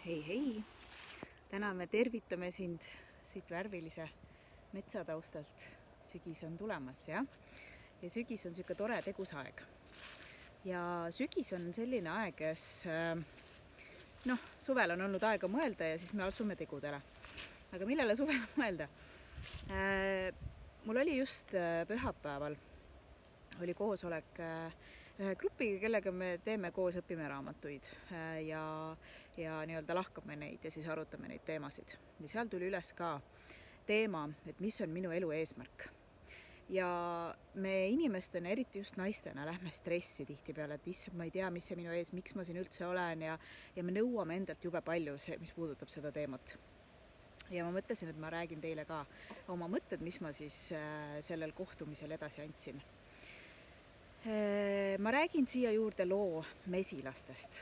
Hei! Täna me tervitame sind siit värvilise metsataustalt. Sügis on tulemas, jah? Ja sügis on siuke tore tegusaeg. Ja sügis on selline aeg, kes suvel on olnud aega mõelda ja siis me asume tegudele. Aga millele suvel mõelda? Mul oli just pühapäeval oli koosolek ühe grupiga, kellega me teeme koos, õpime raamatuid ja nii-öelda lahkame neid ja siis arutame neid teemasid. Ja seal tuli üles ka teema, et mis on minu elu eesmärk. Ja me inimestena, eriti just naistena, lähme stressi tihtipeale, et issand, ma ei tea, mis see minu ees, miks ma siin üldse olen ja me nõuame endalt jube palju, mis puudutab seda teemat. Ja ma mõtlesin, et ma räägin teile ka oma mõtted, mis ma siis sellel kohtumisel edasi andsin. Ma räägin siia juurde loo mesilastest.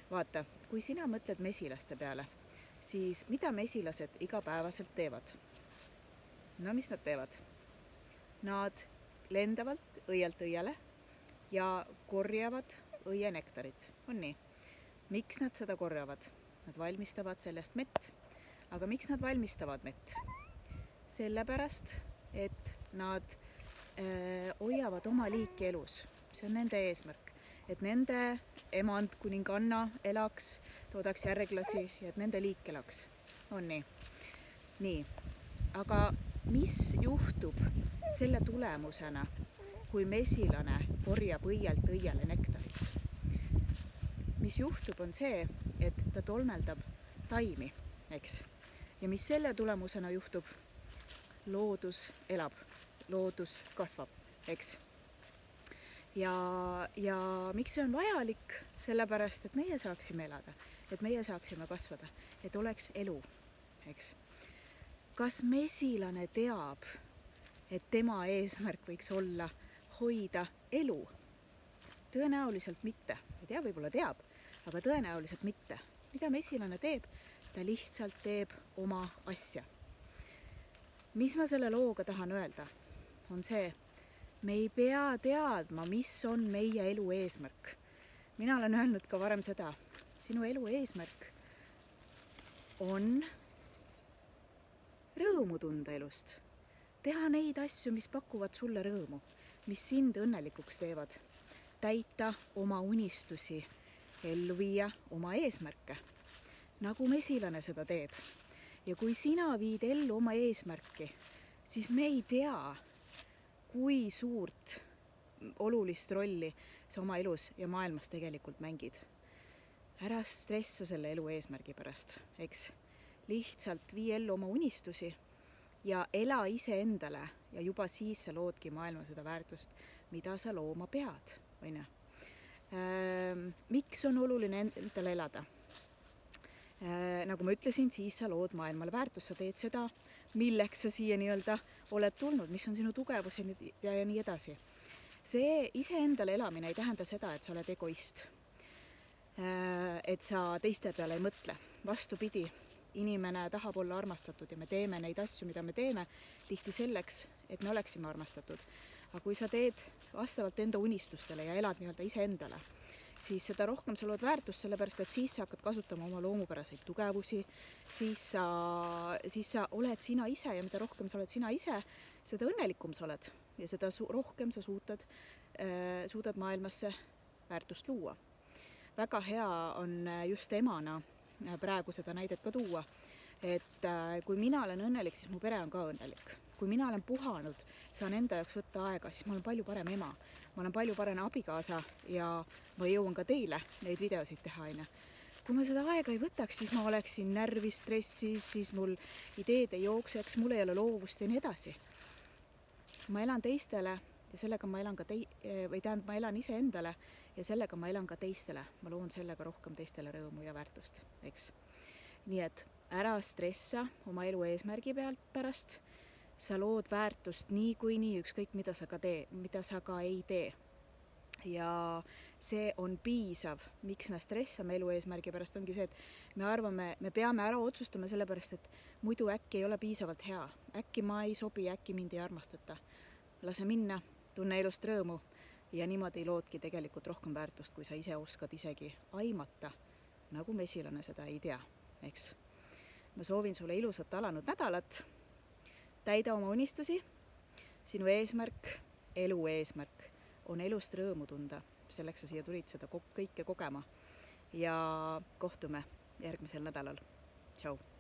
Vaata, kui sina mõtled mesilaste peale, siis mida mesilased igapäevaselt teevad? No mis nad teevad? Nad lendavalt õielt õiele ja korjavad õienektarit. On nii? Miks nad seda korjavad? Nad valmistavad sellest mett. Aga miks nad valmistavad mett? Sellepärast, et nad hoiavad oma liiki elus. See on nende eesmärk, et nende emand kuninganna elaks, toodaks järglasi ja et nende liik elaks. On nii? Nii, aga mis juhtub selle tulemusena, kui mesilane korjab õielt õiele nektarit? Mis juhtub on see, et ta tolmeldab taimi, eks? Ja mis selle tulemusena juhtub? Loodus elab. Loodus kasvab, eks. Ja miks see on vajalik? Sellepärast, et meie saaksime elada, et meie saaksime kasvada, et oleks elu, eks. Kas mesilane teab, et tema eesmärk võiks olla hoida elu? Tõenäoliselt mitte. Ei tea, võib-olla teab, aga tõenäoliselt mitte. Mida mesilane teeb? Ta lihtsalt teeb oma asja. Mis ma selle looga tahan öelda? On see, me ei pea teadma, mis on meie elu eesmärk. Mina olen öelnud ka varem seda, sinu elu eesmärk on rõõmu tunda elust. Teha neid asju, mis pakuvad sulle rõõmu, mis sind õnnelikuks teevad. Täita oma unistusi, ellu viia oma eesmärke, nagu mesilane seda teeb. Ja kui sina viid ellu oma eesmärki, siis me ei tea, kui suurt olulist rolli sa oma elus ja maailmas tegelikult mängid. Ära stressa selle elu eesmärgi pärast, eks? Lihtsalt vii ellu oma unistusi ja ela ise endale ja juba siis sa loodki maailma seda väärtust, mida sa looma pead. Miks on oluline endale elada? Nagu ma ütlesin, siis sa lood maailmale väärtust, sa teed seda, milleks sa siia nii-öelda oled tulnud, mis on sinu tugevus ja nii edasi. See iseendale elamine ei tähenda seda, et sa oled egoist, et sa teiste peale ei mõtle. Vastupidi, inimene tahab olla armastatud ja me teeme neid asju, mida me teeme tihti selleks, et me oleksime armastatud. Aga kui sa teed vastavalt enda unistustele ja elad nii-öelda iseendale, siis seda rohkem sa lood väärtust, sellepärast et siis sa hakkad kasutama oma loomupäraseid tugevusi, siis sa oled sina ise ja mida rohkem sa oled sina ise, seda õnnelikum sa oled ja seda rohkem sa suudad maailmasse väärtust luua. Väga hea on just emana praegu seda näidet ka tuua, et kui mina olen õnnelik, siis mu pere on ka õnnelik. Kui mina olen puhanud, saan enda jaoks võtta aega, siis ma olen palju parem ema. Ma olen palju parem abikaasa ja ma jõuan ka teile neid videosid teha. Kui ma seda aega ei võtaks, siis ma oleksin närvis, stressis, siis mul ideed ei jookseks, mul ei ole loovust ja nii edasi. Ma elan teistele ja sellega ma elan ma elan ise endale ja sellega ma elan ka teistele. Ma loon sellega rohkem teistele rõõmu ja väärtust, eks. Nii et ära stressa oma elu eesmärgi pealt pärast. Sa lood väärtust nii, ükskõik mida sa ka ei tee. Ja see on piisav, miks me stressame elu eesmärgi pärast, ongi see, et me arvame, me peame ära otsustama sellepärast, et muidu äkki ei ole piisavalt hea. Äkki ma ei sobi, äkki mind ei armastata. Lase minna, tunne elust rõõmu ja niimoodi loodki tegelikult rohkem väärtust, kui sa ise oskad isegi aimata, nagu mesilane seda ei tea, eks. Ma soovin sulle ilusat alanud nädalat, täida oma unistusi, sinu eesmärk, elu eesmärk on elust rõõmu tunda, selleks sa siia tulid seda kõike kogema ja kohtume järgmisel nädalal. Tšau!